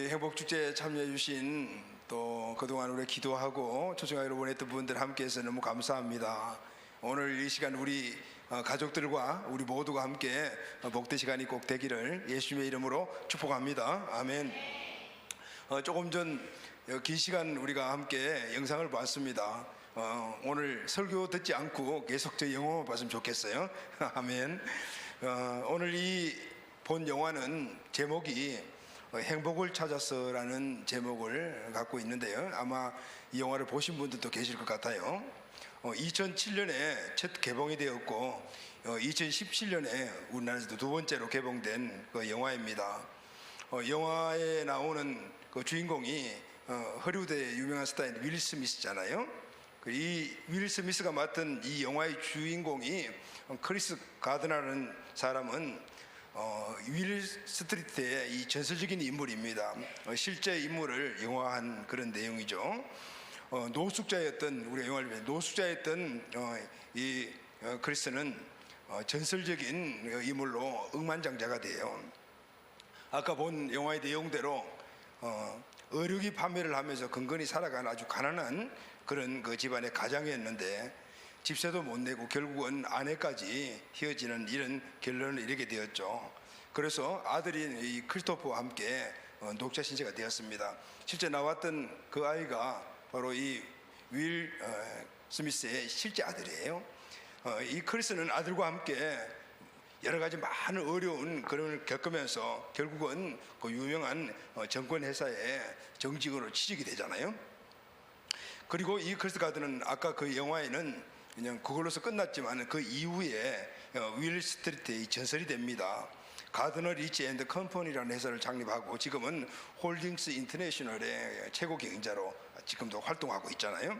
행복축제에 참여해 주신 또 그동안 우리 기도하고 초청하기로 원했던 분들 함께해서 너무 감사합니다. 오늘 이 시간 우리 가족들과 우리 모두가 함께 복된 시간이 꼭 되기를 예수님의 이름으로 축복합니다. 아멘. 조금 전 긴 시간 우리가 함께 영상을 봤습니다. 오늘 설교 듣지 않고 계속 저 영화만 봤으면 좋겠어요. 아멘. 오늘 이 본 영화는 제목이 행복을 찾았어라는 제목을 갖고 있는데요. 아마 이 영화를 보신 분들도 계실 것 같아요. 2007년에 첫 개봉이 되었고 2017년에 우리나라에서도 두 번째로 개봉된 그 영화입니다. 영화에 나오는 그 주인공이 허리우드의 유명한 스타인 윌 스미스잖아요. 이 윌 스미스가 맡은 이 영화의 주인공이 크리스 가드너라는 사람은 윌 스트리트의 이 전설적인 인물입니다. 실제 인물을 영화한 그런 내용이죠. 노숙자였던, 우리가 영화를 보면 노숙자였던 이 크리스는 전설적인 인물로 억만장자가 돼요. 아까 본 영화의 내용대로 의료기 판매를 하면서 근근히 살아가는 아주 가난한 그런 그 집안의 가장이었는데 집세도 못 내고 결국은 아내까지 헤어지는 이런 결론을 이르게 되었죠. 그래서 아들인 이 크리스토퍼와 함께 녹자 신세가 되었습니다. 실제 나왔던 그 아이가 바로 이 윌 스미스의 실제 아들이에요. 이 크리스는 아들과 함께 여러 가지 많은 어려운 그런 걸 겪으면서 결국은 그 유명한 정권회사의 정직원으로 취직이 되잖아요. 그리고 이 크리스 가드는 아까 그 영화에는 그냥 그걸로서 끝났지만 그 이후에 윌 스트리트의 전설이 됩니다. 가드너 리치 앤드 컴퍼니라는 회사를 창립하고 지금은 홀딩스 인터내셔널의 최고 경영자로 지금도 활동하고 있잖아요.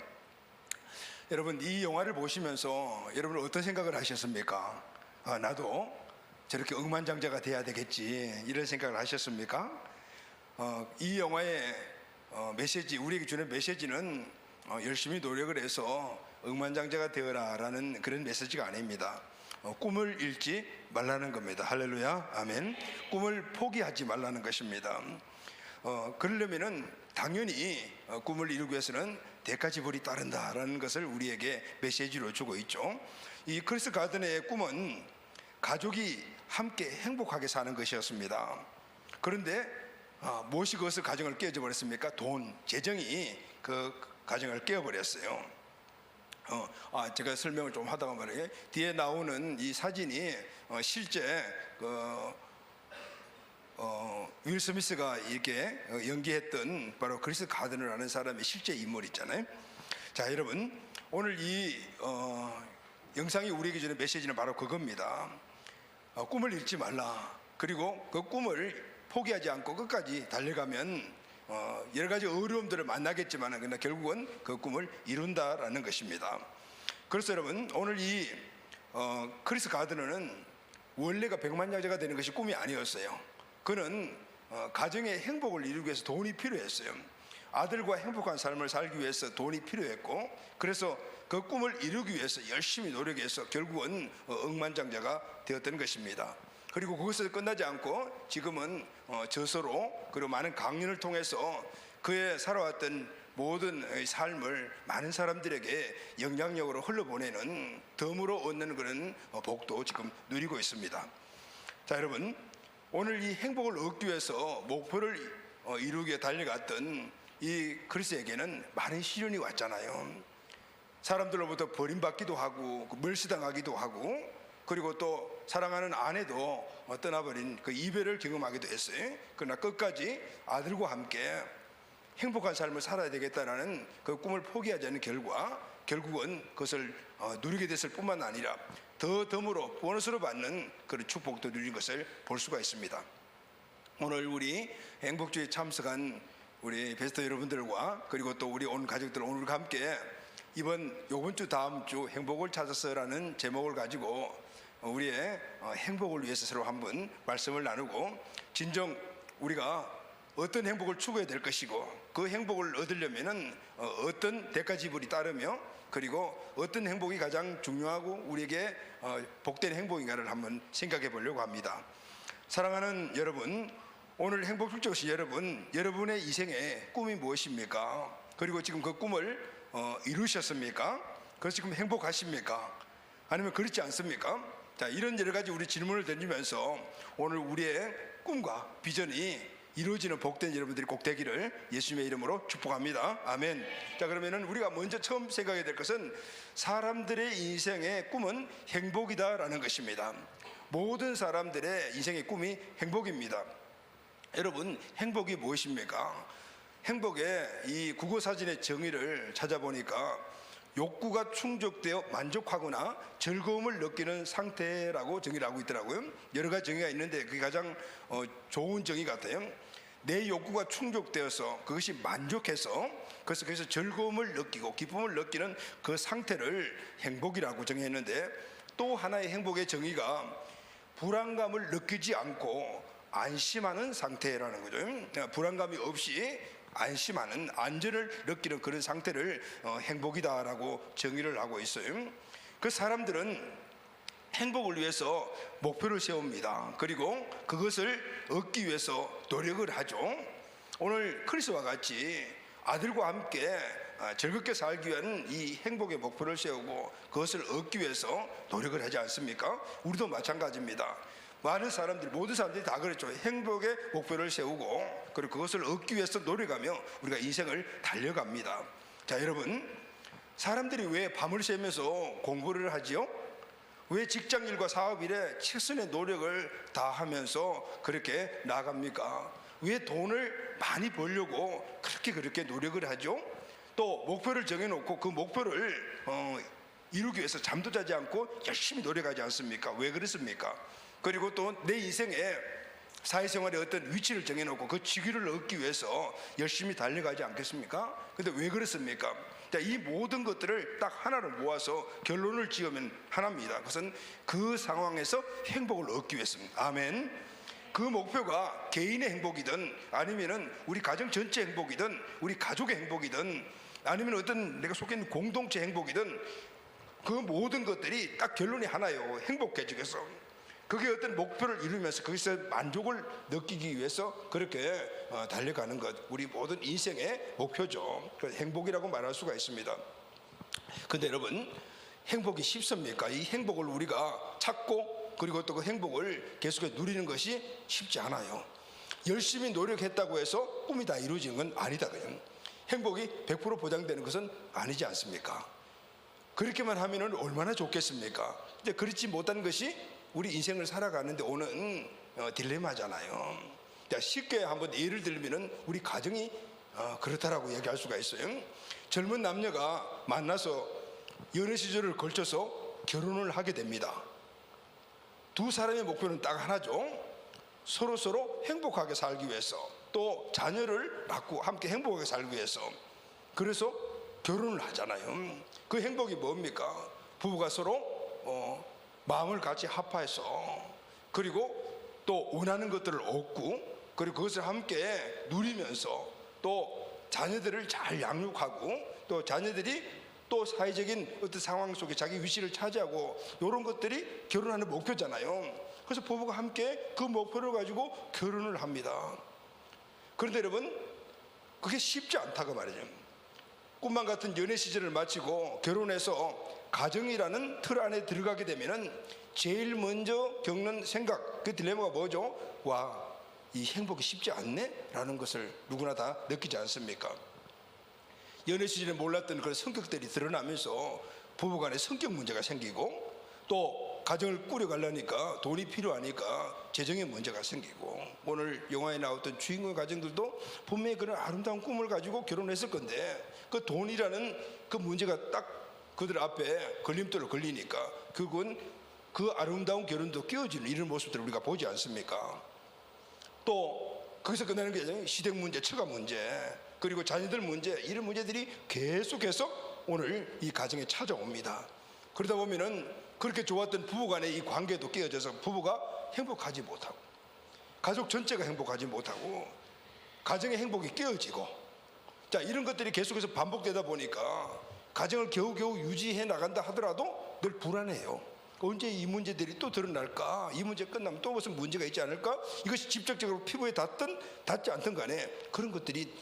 여러분, 이 영화를 보시면서 여러분 어떤 생각을 하셨습니까? 나도 저렇게 억만장자가 돼야 되겠지, 이런 생각을 하셨습니까? 이 영화의 메시지, 우리에게 주는 메시지는 열심히 노력을 해서 억만장자가 되어라 라는 그런 메시지가 아닙니다. 꿈을 잃지 말라는 겁니다. 할렐루야, 아멘. 꿈을 포기하지 말라는 것입니다. 그러려면은 당연히 꿈을 이루기 위해서는 대가 지불이 따른다라는 것을 우리에게 메시지로 주고 있죠. 이 크리스 가든의 꿈은 가족이 함께 행복하게 사는 것이었습니다. 그런데 무엇이 그것을 가정을 깨져 버렸습니까? 돈, 재정이 그 가정을 깨어버렸어요. 제가 설명을 좀 하다가 말이에요. 뒤에 나오는 이 사진이 실제 윌 스미스가 이렇게 연기했던 바로 크리스 가드너라는 사람의 실제 인물 있잖아요. 자, 여러분, 오늘 이 영상이 우리에게 주는 메시지는 바로 그겁니다. 꿈을 잃지 말라. 그리고 그 꿈을 포기하지 않고 끝까지 달려가면 여러 가지 어려움들을 만나겠지만 그러나 결국은 그 꿈을 이룬다라는 것입니다. 그래서 여러분, 오늘 이 크리스 가드너는 원래가 백만장자가 되는 것이 꿈이 아니었어요. 그는 가정의 행복을 이루기 위해서 돈이 필요했어요. 아들과 행복한 삶을 살기 위해서 돈이 필요했고, 그래서 그 꿈을 이루기 위해서 열심히 노력해서 결국은 억만장자가 되었던 것입니다. 그리고 거기서 끝나지 않고 지금은 저서로 그리고 많은 강연을 통해서 그의 살아왔던 모든 삶을 많은 사람들에게 영향력으로 흘러보내는, 덤으로 얻는 그런 복도 지금 누리고 있습니다. 자, 여러분, 오늘 이 행복을 얻기 위해서 목표를 이루기 위해 달려갔던 이 크리스에게는 많은 시련이 왔잖아요. 사람들로부터 버림받기도 하고 멸시당하기도 하고, 그리고 또 사랑하는 아내도 떠나버린 그 이별을 경험하기도 했어요. 그러나 끝까지 아들과 함께 행복한 삶을 살아야 되겠다라는 그 꿈을 포기하지 않는 결과 결국은 그것을 누리게 됐을 뿐만 아니라 덤으로 보너스로 받는 그런 축복도 누린 것을 볼 수가 있습니다. 오늘 우리 행복주에 참석한 우리 베스터 여러분들과 그리고 또 우리 온 가족들 오늘과 함께 요번 주 다음 주 행복을 찾았어라는 제목을 가지고 우리의 행복을 위해서 서로 한번 말씀을 나누고, 진정 우리가 어떤 행복을 추구해야 될 것이고 그 행복을 얻으려면은 어떤 대가 지불이 따르며 그리고 어떤 행복이 가장 중요하고 우리에게 복된 행복인가를 한번 생각해 보려고 합니다. 사랑하는 여러분, 오늘 행복축제시 여러분의 인생의 꿈이 무엇입니까? 그리고 지금 그 꿈을 이루셨습니까? 그래서 지금 행복하십니까? 아니면 그렇지 않습니까? 자, 이런 여러 가지 우리 질문을 던지면서 오늘 우리의 꿈과 비전이 이루어지는 복된 여러분들이 꼭 되기를 예수님의 이름으로 축복합니다. 아멘. 자, 그러면은 우리가 먼저 처음 생각해야 될 것은 사람들의 인생의 꿈은 행복이다라는 것입니다. 모든 사람들의 인생의 꿈이 행복입니다. 여러분, 행복이 무엇입니까? 행복의 이 국어사전의 정의를 찾아보니까 욕구가 충족되어 만족하거나 즐거움을 느끼는 상태라고 정의를 하고 있더라고요. 여러 가지 정의가 있는데 그게 가장 좋은 정의 같아요. 내 욕구가 충족되어서 그것이 만족해서 그래서 거기서 즐거움을 느끼고 기쁨을 느끼는 그 상태를 행복이라고 정의했는데, 또 하나의 행복의 정의가 불안감을 느끼지 않고 안심하는 상태라는 거죠. 불안감이 없이 안심하는, 안전을 느끼는 그런 상태를 행복이다라고 정의를 하고 있어요. 그 사람들은 행복을 위해서 목표를 세웁니다. 그리고 그것을 얻기 위해서 노력을 하죠. 오늘 크리스와 같이 아들과 함께 즐겁게 살기 위한 이 행복의 목표를 세우고 그것을 얻기 위해서 노력을 하지 않습니까? 우리도 마찬가지입니다. 많은 사람들이, 모든 사람들이 다 그랬죠. 행복의 목표를 세우고 그리고 그것을 얻기 위해서 노력하며 우리가 인생을 달려갑니다. 자, 여러분, 사람들이 왜 밤을 새면서 공부를 하지요? 왜 직장일과 사업일에 최선의 노력을 다하면서 그렇게 나갑니까? 왜 돈을 많이 벌려고 그렇게 노력을 하죠? 또 목표를 정해놓고 그 목표를 이루기 위해서 잠도 자지 않고 열심히 노력하지 않습니까? 왜 그렇습니까? 그리고 또 내 인생에 사회생활에 어떤 위치를 정해놓고 그 직위를 얻기 위해서 열심히 달려가지 않겠습니까? 근데 왜 그렇습니까? 자, 이 모든 것들을 딱 하나로 모아서 결론을 지으면 하나입니다. 그것은 그 상황에서 행복을 얻기 위해서입니다. 아멘. 그 목표가 개인의 행복이든 아니면은 우리 가정 전체 행복이든 우리 가족의 행복이든 아니면 어떤 내가 속해 있는 공동체 행복이든 그 모든 것들이 딱 결론이 하나예요. 행복해지기 위해서. 그게 어떤 목표를 이루면서 거기서 만족을 느끼기 위해서 그렇게 달려가는 것, 우리 모든 인생의 목표죠. 행복이라고 말할 수가 있습니다. 근데 여러분, 행복이 쉽습니까? 이 행복을 우리가 찾고 그리고 또 그 행복을 계속해서 누리는 것이 쉽지 않아요. 열심히 노력했다고 해서 꿈이 다 이루어지는 건 아니다. 그냥 행복이 100% 보장되는 것은 아니지 않습니까? 그렇게만 하면은 얼마나 좋겠습니까? 근데 그렇지 못한 것이 우리 인생을 살아가는데 오는 딜레마잖아요. 쉽게 한번 예를 들면은 우리 가정이 그렇다라고 얘기할 수가 있어요. 젊은 남녀가 만나서 연애 시절을 걸쳐서 결혼을 하게 됩니다. 두 사람의 목표는 딱 하나죠. 서로 행복하게 살기 위해서, 또 자녀를 낳고 함께 행복하게 살기 위해서. 그래서 결혼을 하잖아요. 그 행복이 뭡니까? 부부가 서로 마음을 같이 합해서 그리고 또 원하는 것들을 얻고 그리고 그것을 함께 누리면서 또 자녀들을 잘 양육하고 또 자녀들이 또 사회적인 어떤 상황 속에 자기 위치를 차지하고 이런 것들이 결혼하는 목표잖아요. 그래서 부부가 함께 그 목표를 가지고 결혼을 합니다. 그런데 여러분, 그게 쉽지 않다고 말이죠. 꿈만 같은 연애 시절을 마치고 결혼해서 가정이라는 틀 안에 들어가게 되면은 제일 먼저 겪는 생각, 그 딜레마가 뭐죠? 와, 이 행복이 쉽지 않네? 라는 것을 누구나 다 느끼지 않습니까? 연애 시절에 몰랐던 그런 성격들이 드러나면서 부부간에 성격 문제가 생기고 또 가정을 꾸려가려니까 돈이 필요하니까 재정의 문제가 생기고, 오늘 영화에 나왔던 주인공 가정들도 분명히 그런 아름다운 꿈을 가지고 결혼했을 건데 그 돈이라는 그 문제가 딱 그들 앞에 걸림돌을 걸리니까 그건 그 아름다운 결혼도 깨어지는 이런 모습들을 우리가 보지 않습니까? 또 거기서 끝나는 게 아니라 시댁 문제, 처가 문제, 그리고 자녀들 문제, 이런 문제들이 계속해서 오늘 이 가정에 찾아옵니다. 그러다 보면은 그렇게 좋았던 부부간의 이 관계도 깨어져서 부부가 행복하지 못하고 가족 전체가 행복하지 못하고 가정의 행복이 깨어지고, 자, 이런 것들이 계속해서 반복되다 보니까 가정을 겨우겨우 유지해 나간다 하더라도 늘 불안해요. 언제 이 문제들이 또 드러날까? 이 문제 끝나면 또 무슨 문제가 있지 않을까? 이것이 직접적으로 피부에 닿든 닿지 않든 간에 그런 것들이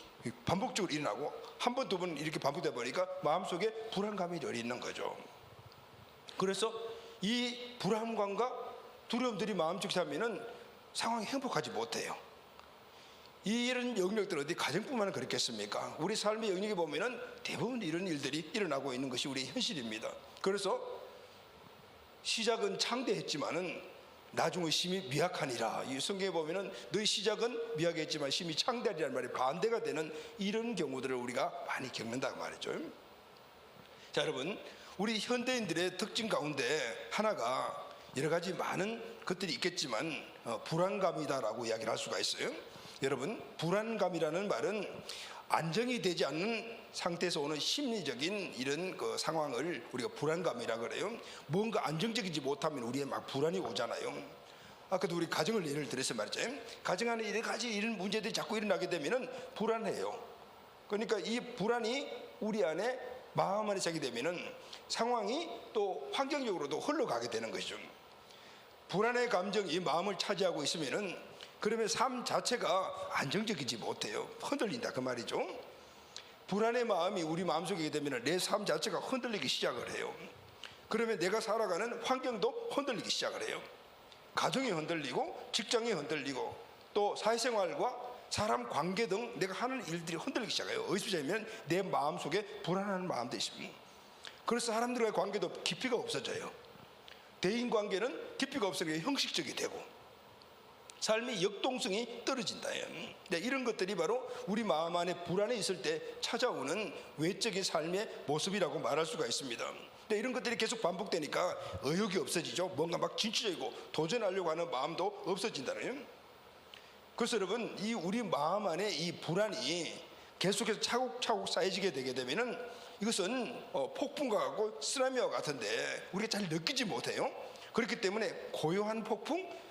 반복적으로 일어나고 한 번, 두 번 이렇게 반복되다 보니까 마음속에 불안감이 열리는 거죠. 그래서 이 불안감과 두려움들이 마음속에 하면은 상황이 행복하지 못해요. 이런 영역들 어디 가정뿐만 그렇겠습니까? 우리 삶의 영역에 보면은 대부분 이런 일들이 일어나고 있는 것이 우리의 현실입니다. 그래서 시작은 창대했지만은 나중에 심히 미약하니라. 이 성경에 보면은 너희 시작은 미약했지만 심히 창대하리라는 말이 반대가 되는 이런 경우들을 우리가 많이 겪는다고 말이죠. 자, 여러분, 우리 현대인들의 특징 가운데 하나가 여러 가지 많은 것들이 있겠지만 불안감이다라고 이야기를 할 수가 있어요. 여러분, 불안감이라는 말은 안정이 되지 않는 상태에서 오는 심리적인 이런 그 상황을 우리가 불안감이라 그래요. 뭔가 안정적이지 못하면 우리의 막 불안이 오잖아요. 아까도 우리 가정을 예를 들어서 말이죠. 가정 안에 여러 가지 이런 문제들이 자꾸 일어나게 되면은 불안해요. 그러니까 이 불안이 우리 안에 마음 안에 자게 되면은 상황이 또 환경적으로도 흘러가게 되는 것이죠. 불안의 감정이 마음을 차지하고 있으면은 그러면 삶 자체가 안정적이지 못해요. 흔들린다 그 말이죠. 불안의 마음이 우리 마음속에 되면 내 삶 자체가 흔들리기 시작을 해요. 그러면 내가 살아가는 환경도 흔들리기 시작을 해요. 가정이 흔들리고 직장이 흔들리고 또 사회생활과 사람 관계 등 내가 하는 일들이 흔들리기 시작해요. 어디서냐면 내 마음속에 불안한 마음도 있습니다. 그래서 사람들과의 관계도 깊이가 없어져요. 대인관계는 깊이가 없으니까 형식적이 되고 삶의 역동성이 떨어진다. 네, 이런 것들이 바로 우리 마음 안에 불안이 있을 때 찾아오는 외적인 삶의 모습이라고 말할 수가 있습니다. 네, 이런 것들이 계속 반복되니까 의욕이 없어지죠. 뭔가 막 진취적이고 도전하려고 하는 마음도 없어진다는. 그래서 여러분, 이 우리 마음 안에 이 불안이 계속해서 차곡차곡 쌓여지게 되게 되면은 이것은 폭풍과 같고 쓰나미와 같은데 우리가 잘 느끼지 못해요. 그렇기 때문에 고요한 폭풍,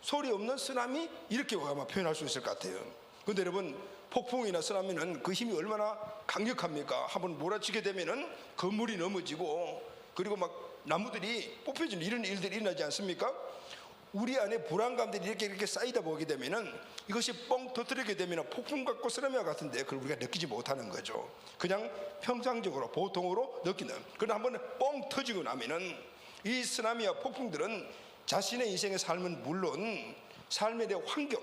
소리 없는 쓰나미, 이렇게 아마 표현할 수 있을 것 같아요. 그런데 여러분, 폭풍이나 쓰나미는 그 힘이 얼마나 강력합니까? 한번 몰아치게 되면은 건물이 넘어지고 그리고 막 나무들이 뽑혀지는 이런 일들이 일어나지 않습니까? 우리 안에 불안감들이 이렇게 쌓이다 보게 되면은 이것이 뻥 터뜨리게 되면 폭풍 같고 쓰나미와 같은데 그걸 우리가 느끼지 못하는 거죠. 그냥 평상적으로 보통으로 느끼는. 그러나 한번 뻥 터지고 나면은 이 쓰나미와 폭풍들은 자신의 인생의 삶은 물론 삶에 대한 환경,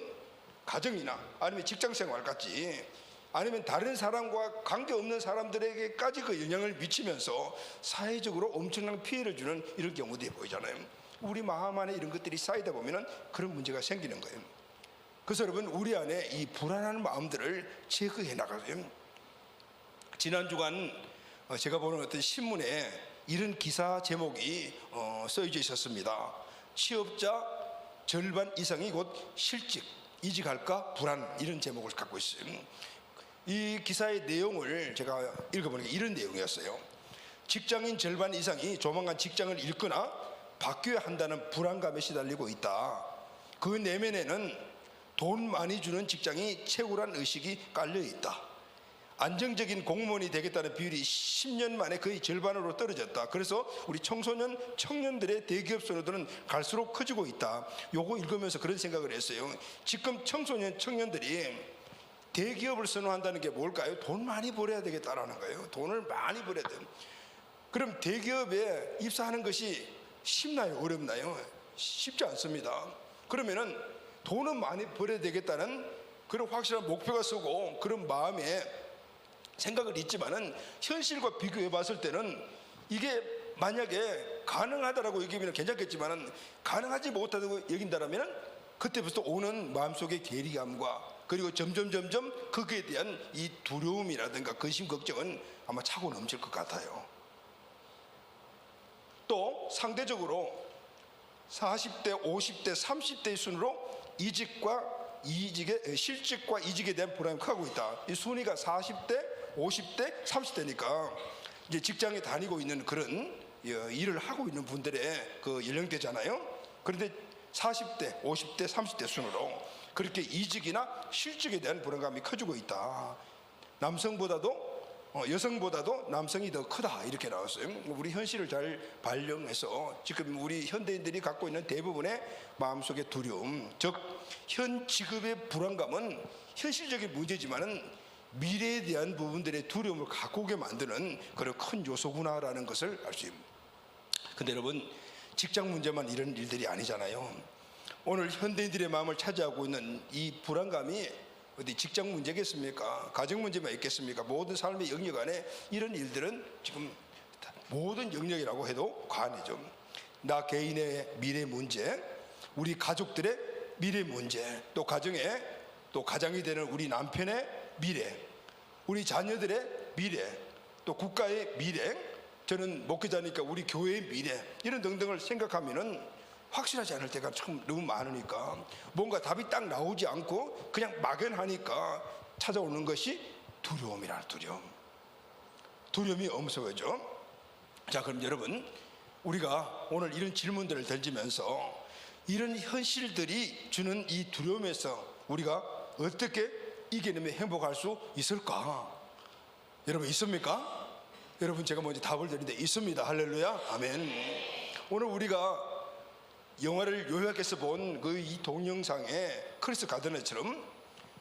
가정이나 아니면 직장생활까지 아니면 다른 사람과 관계없는 사람들에게까지 그 영향을 미치면서 사회적으로 엄청난 피해를 주는 이런 경우들이 보이잖아요. 우리 마음 안에 이런 것들이 쌓이다 보면 그런 문제가 생기는 거예요. 그래서 여러분, 우리 안에 이 불안한 마음들을 제거해 나가요. 지난 주간 제가 보는 어떤 신문에 이런 기사 제목이 써져 있었습니다. 취업자 절반 이상이 곧 실직, 이직할까 불안, 이런 제목을 갖고 있어요. 이 기사의 내용을 제가 읽어보니까 이런 내용이었어요. 직장인 절반 이상이 조만간 직장을 잃거나 바뀌어야 한다는 불안감에 시달리고 있다. 그 내면에는 돈 많이 주는 직장이 최고란 의식이 깔려 있다. 안정적인 공무원이 되겠다는 비율이 10년 만에 거의 절반으로 떨어졌다. 그래서 우리 청년들의 대기업 선호도는 갈수록 커지고 있다. 요거 읽으면서 그런 생각을 했어요. 지금 청년들이 대기업을 선호한다는 게 뭘까요? 돈 많이 벌어야 되겠다라는 거예요. 돈을 많이 벌어야 돼요. 그럼 대기업에 입사하는 것이 쉽나요? 어렵나요? 쉽지 않습니다. 그러면은 돈은 많이 벌어야 되겠다는 그런 확실한 목표가 서고 그런 마음에 생각을 있지만은 현실과 비교해 봤을 때는 이게 만약에 가능하다라고 여기면 괜찮겠지만은 가능하지 못하다고 여긴다라면은 그때부터 오는 마음속의 괴리감과 그리고 점점 거기에 대한 이 두려움이라든가 근심 걱정은 아마 차고 넘칠 것 같아요. 또 상대적으로 40대, 50대, 30대의 순으로 실직과 이직에 대한 불안이 크고 있다. 이 순위가 40대, 50대, 30대니까 이제 직장에 다니고 있는 그런 일을 하고 있는 분들의 그 연령대잖아요. 그런데 40대, 50대, 30대 순으로 그렇게 이직이나 실직에 대한 불안감이 커지고 있다. 남성보다도 여성보다도 남성이 더 크다 이렇게 나왔어요. 우리 현실을 잘 반영해서 지금 우리 현대인들이 갖고 있는 대부분의 마음속의 두려움, 즉 현 직업의 불안감은 현실적인 문제지만은 미래에 대한 부분들의 두려움을 갖고 오게 만드는 그런 큰 요소구나라는 것을 알 수 있습니다. 근데 여러분, 직장 문제만 이런 일들이 아니잖아요. 오늘 현대인들의 마음을 차지하고 있는 이 불안감이 어디 직장 문제겠습니까? 가정 문제만 있겠습니까? 모든 삶의 영역 안에 이런 일들은 지금 모든 영역이라고 해도 과언이죠. 나 개인의 미래 문제, 우리 가족들의 미래 문제, 또 가장이 되는 우리 남편의 미래, 우리 자녀들의 미래, 또 국가의 미래, 저는 목회자니까 우리 교회의 미래, 이런 등등을 생각하면은 확실하지 않을 때가 참 너무 많으니까 뭔가 답이 딱 나오지 않고 그냥 막연하니까 찾아오는 것이 두려움이라. 두려움이 엄습하죠. 자, 그럼 여러분, 우리가 오늘 이런 질문들을 던지면서 이런 현실들이 주는 이 두려움에서 우리가 어떻게 이겨내며 행복할 수 있을까? 여러분, 있습니까? 여러분, 제가 먼저 답을 드리는데 있습니다. 할렐루야, 아멘. 오늘 우리가 영화를 요약해서 본 그 이 동영상의 크리스 가드너처럼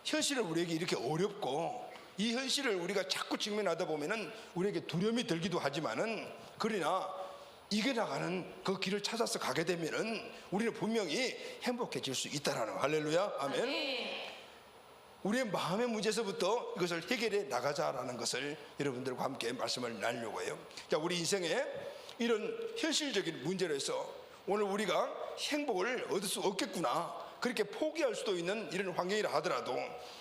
현실은 우리에게 이렇게 어렵고 이 현실을 우리가 자꾸 직면하다 보면은 우리에게 두려움이 들기도 하지만은, 그러나 이겨나가는 그 길을 찾아서 가게 되면은 우리는 분명히 행복해질 수 있다라는, 할렐루야, 아멘. 우리의 마음의 문제에서부터 이것을 해결해 나가자라는 것을 여러분들과 함께 말씀을 나누려고 해요. 자, 우리 인생에 이런 현실적인 문제로 해서 오늘 우리가 행복을 얻을 수 없겠구나, 그렇게 포기할 수도 있는 이런 환경이라 하더라도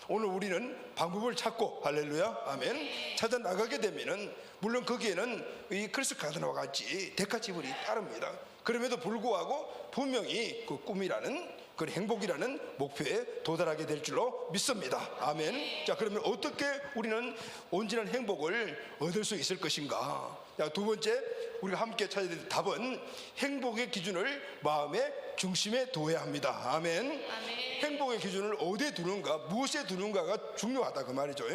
오늘 우리는 방법을 찾고, 할렐루야, 아멘, 찾아 나가게 되면은 물론 거기에는 이 크리스 가드너와 같이 대가 지불이 따릅니다. 그럼에도 불구하고 분명히 그 꿈이라는, 그 행복이라는 목표에 도달하게 될 줄로 믿습니다. 아멘. 자, 그러면 어떻게 우리는 온전한 행복을 얻을 수 있을 것인가? 자, 두 번째 우리가 함께 찾아야 될 답은 행복의 기준을 마음의 중심에 두어야 합니다. 아멘. 행복의 기준을 어디에 두는가, 무엇에 두는가가 중요하다, 그 말이죠.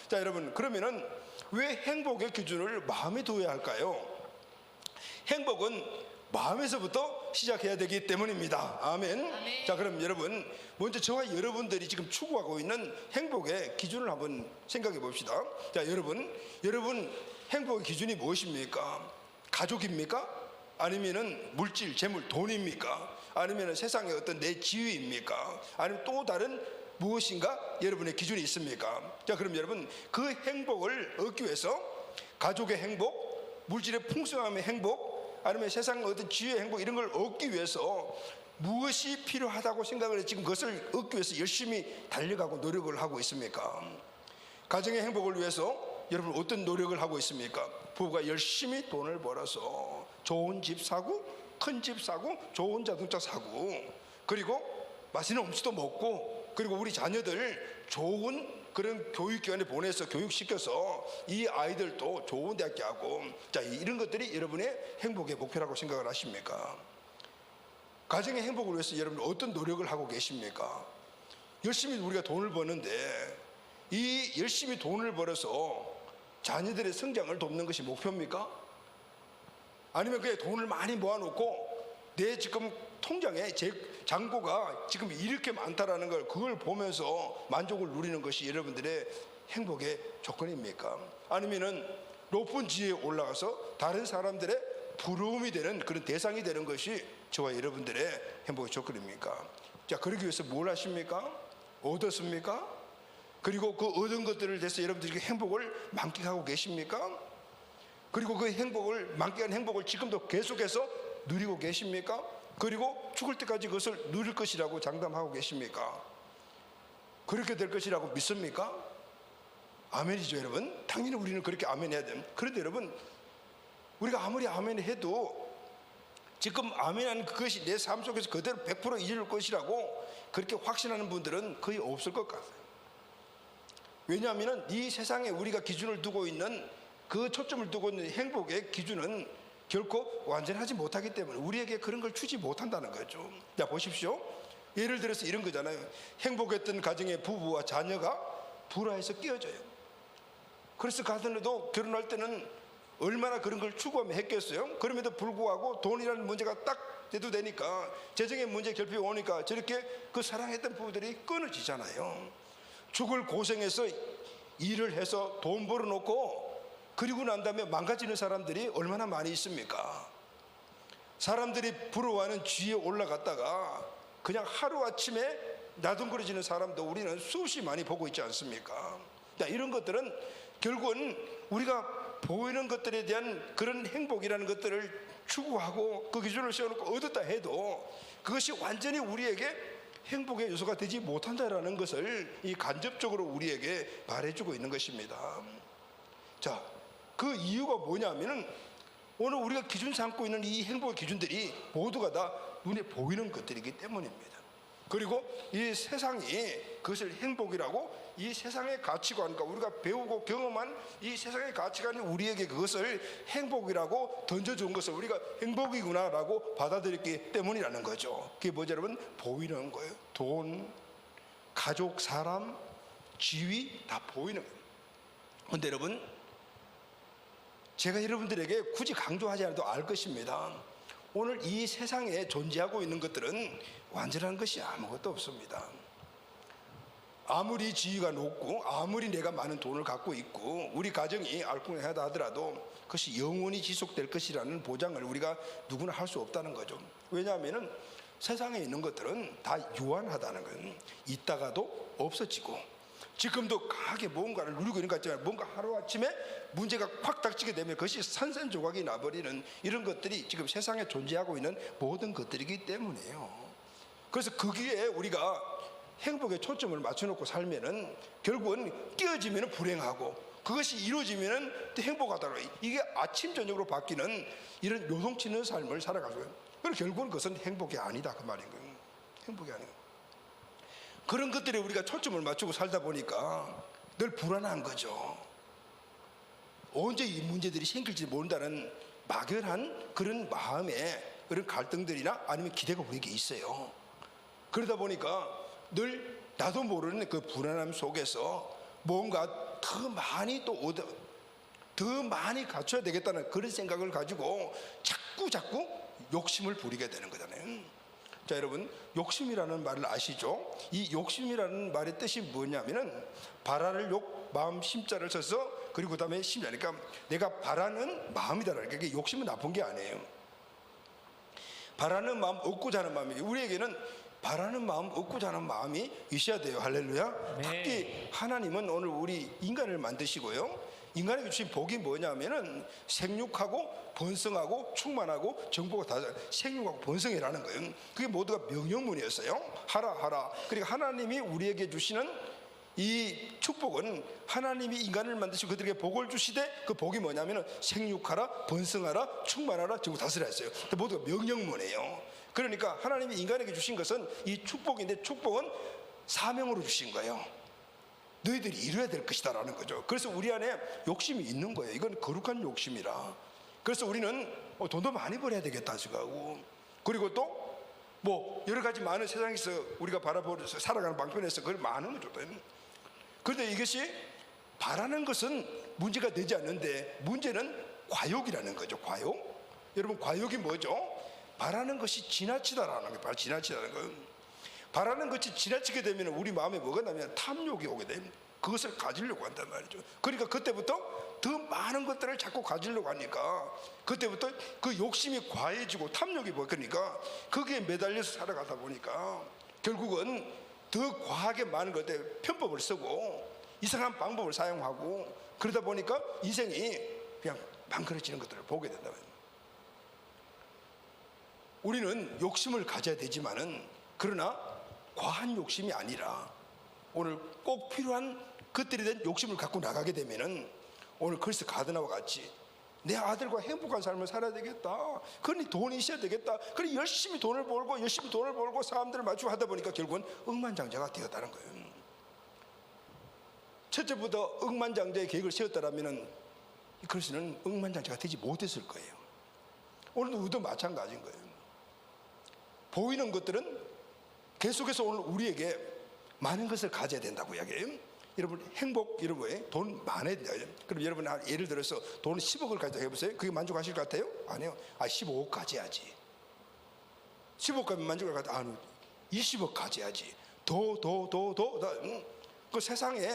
자, 여러분, 그러면은 왜 행복의 기준을 마음에 두어야 할까요? 행복은 마음에서부터 시작해야 되기 때문입니다. 아멘. 자, 그럼 여러분, 먼저 저와 여러분들이 지금 추구하고 있는 행복의 기준을 한번 생각해 봅시다. 자, 여러분 행복의 기준이 무엇입니까? 가족입니까? 아니면은 물질, 재물, 돈입니까? 아니면은 세상의 어떤 내 지위입니까? 아니면 또 다른 무엇인가 여러분의 기준이 있습니까? 자, 그럼 여러분, 그 행복을 얻기 위해서 가족의 행복, 물질의 풍성함의 행복, 아니면 세상의 어떤 지혜의 행복, 이런 걸 얻기 위해서 무엇이 필요하다고 생각을 해서 지금 그것을 얻기 위해서 열심히 달려가고 노력을 하고 있습니까? 가정의 행복을 위해서 여러분 어떤 노력을 하고 있습니까? 부부가 열심히 돈을 벌어서 좋은 집 사고, 큰 집 사고, 좋은 자동차 사고, 그리고 맛있는 음식도 먹고, 그리고 우리 자녀들 좋은 그런 교육기관에 보내서 교육시켜서 이 아이들도 좋은 대학교 하고, 자, 이런 것들이 여러분의 행복의 목표라고 생각을 하십니까? 가정의 행복을 위해서 여러분 어떤 노력을 하고 계십니까? 열심히 우리가 돈을 버는데 이 열심히 돈을 벌어서 자녀들의 성장을 돕는 것이 목표입니까? 아니면 그냥 돈을 많이 모아놓고 내 지금 통장에 제 잔고가 지금 이렇게 많다라는 걸, 그걸 보면서 만족을 누리는 것이 여러분들의 행복의 조건입니까? 아니면은 높은 지위에 올라가서 다른 사람들의 부러움이 되는 그런 대상이 되는 것이 저와 여러분들의 행복의 조건입니까? 자, 그러기 위해서 뭘 하십니까? 얻었습니까? 그리고 그 얻은 것들을 대해서 여러분들이 행복을 만끽하고 계십니까? 그리고 그 행복을, 만끽한 행복을 지금도 계속해서 누리고 계십니까? 그리고 죽을 때까지 그것을 누릴 것이라고 장담하고 계십니까? 그렇게 될 것이라고 믿습니까? 아멘이죠, 여러분. 당연히 우리는 그렇게 아멘해야 됩니다. 그런데 여러분, 우리가 아무리 아멘해도 지금 아멘한 그것이 내 삶 속에서 그대로 100% 이룰 것이라고 그렇게 확신하는 분들은 거의 없을 것 같아요. 왜냐하면 이 세상에 우리가 기준을 두고 있는, 그 초점을 두고 있는 행복의 기준은 결코 완전하지 못하기 때문에 우리에게 그런 걸 주지 못한다는 거죠. 자, 보십시오. 예를 들어서 이런 거잖아요. 행복했던 가정의 부부와 자녀가 불화해서 깨어져요. 그래서 가더라도 결혼할 때는 얼마나 그런 걸 추구하며 했겠어요? 그럼에도 불구하고 돈이라는 문제가 딱 돼도 되니까, 재정의 문제 결핍이 오니까 저렇게 그 사랑했던 부부들이 끊어지잖아요. 죽을 고생해서 일을 해서 돈 벌어놓고 그리고 난 다음에 망가지는 사람들이 얼마나 많이 있습니까? 사람들이 부러워하는 쥐에 올라갔다가 그냥 하루아침에 나둥거려지는 사람도 우리는 수없이 많이 보고 있지 않습니까? 이런 것들은 결국은 우리가 보이는 것들에 대한 그런 행복이라는 것들을 추구하고 그 기준을 세워놓고 얻었다 해도 그것이 완전히 우리에게 행복의 요소가 되지 못한다라는 것을 이 간접적으로 우리에게 말해주고 있는 것입니다. 자, 그 이유가 뭐냐면은 오늘 우리가 기준 삼고 있는 이 행복의 기준들이 모두가 다 눈에 보이는 것들이기 때문입니다. 그리고 이 세상이 그것을 행복이라고, 이 세상의 가치관과 우리가 배우고 경험한 이 세상의 가치관이 우리에게 그것을 행복이라고 던져준 것을 우리가 행복이구나라고 받아들였기 때문이라는 거죠. 그게 뭐죠, 여러분? 보이는 거예요. 돈, 가족, 사람, 지위 다 보이는 거예요. 그런데 여러분, 제가 여러분들에게 굳이 강조하지 않아도 알 것입니다. 오늘 이 세상에 존재하고 있는 것들은 완전한 것이 아무것도 없습니다. 아무리 지위가 높고 아무리 내가 많은 돈을 갖고 있고 우리 가정이 알콩하다 하더라도 그것이 영원히 지속될 것이라는 보장을 우리가 누구나 할 수 없다는 거죠. 왜냐하면 세상에 있는 것들은 다 유한하다는 거예요. 있다가도 없어지고 지금도 강하게 뭔가를 누리고 있는 것 같지만 뭔가 하루아침에 문제가 확 닥치게 되면 그것이 산산조각이 나버리는 이런 것들이 지금 세상에 존재하고 있는 모든 것들이기 때문이에요. 그래서 거기에 우리가 행복에 초점을 맞춰놓고 살면은 결국은 끼어지면 불행하고 그것이 이루어지면 또 행복하다고, 이게 아침 저녁으로 바뀌는 이런 요동치는 삶을 살아가고요. 그리고 결국은 그것은 행복이 아니다 그 말인 거예요. 행복이 아니에요. 그런 것들에 우리가 초점을 맞추고 살다 보니까 늘 불안한 거죠. 언제 이 문제들이 생길지 모른다는 막연한 그런 마음에 그런 갈등들이나 아니면 기대가 우리에게 있어요. 그러다 보니까 늘 나도 모르는 그 불안함 속에서 뭔가 더 많이 더 많이 갖춰야 되겠다는 그런 생각을 가지고 자꾸 욕심을 부리게 되는 거잖아요. 자, 여러분, 욕심이라는 말을 아시죠? 이 욕심이라는 말의 뜻이 뭐냐면은 바라를 욕, 마음 심자를 써서 그리고 그 다음에 심자니까 내가 바라는 마음이다라는 게, 욕심은 나쁜 게 아니에요. 바라는 마음, 얻고자 하는 마음이, 우리에게는 바라는 마음, 얻고자 하는 마음이 있어야 돼요. 할렐루야. 네. 특히 하나님은 오늘 우리 인간을 만드시고요, 인간에게 주신 복이 뭐냐면은 생육하고 번성하고 충만하고 정복하고 다 생육하고 번성이라는 거예요. 그게 모두가 명령문이었어요. 하라. 그리고 하나님이 우리에게 주시는 이 축복은 하나님이 인간을 만드시고 그들에게 복을 주시되 그 복이 뭐냐면은 생육하라, 번성하라, 충만하라, 정복 다스리라 했어요. 모두가 명령문이에요. 그러니까 하나님이 인간에게 주신 것은 이 축복인데, 축복은 사명으로 주신 거예요. 너희들이 이뤄야 될 것이다 라는 거죠. 그래서 우리 안에 욕심이 있는 거예요. 이건 거룩한 욕심이라. 그래서 우리는 돈도 많이 벌어야 되겠다 생각하고, 그리고 또 뭐 여러 가지 많은 세상에서 우리가 바라보면서 살아가는 방편에서 그걸 많으면 좋다. 그런데 이것이 바라는 것은 문제가 되지 않는데 문제는 과욕이라는 거죠. 과욕. 여러분, 과욕이 뭐죠? 바라는 것이 지나치다라는 거예요. 바로 지나치다는 거예요. 바라는 것이 지나치게 되면 우리 마음에 뭐가 나면 탐욕이 오게 됩니다. 그것을 가지려고 한단 말이죠. 그러니까 그때부터 더 많은 것들을 자꾸 가지려고 하니까 그때부터 그 욕심이 과해지고 탐욕이 그러니까 거기에 매달려서 살아가다 보니까 결국은 더 과하게 많은 것들에 편법을 쓰고 이상한 방법을 사용하고 그러다 보니까 인생이 그냥 망가져지는 것들을 보게 된다. 우리는 욕심을 가져야 되지만은, 그러나 과한 욕심이 아니라 오늘 꼭 필요한 것들에 대한 욕심을 갖고 나가게 되면은 오늘 크리스 가드나와 같이 내 아들과 행복한 삶을 살아야 되겠다, 그러니 돈이 있어야 되겠다, 그러니 열심히 돈을 벌고 사람들을 맞추고 하다 보니까 결국은 억만장자가 되었다는 거예요. 첫째부터 억만장자의 계획을 세웠다라면은 크리스는 억만장자가 되지 못했을 거예요. 오늘도 우리도 마찬가지인 거예요. 보이는 것들은 계속해서 오늘 우리에게 많은 것을 가져야 된다고 이야기해요. 여러분 행복 이런 거에 돈 많아야 돼요. 그럼 여러분 예를 들어서 돈 10억을 가지고 해보세요. 그게 만족하실 것 같아요? 아니요. 15억 가져야지. 15억 가면 만족할 것 같아. 아니 20억 가져야지. 더. 그 세상에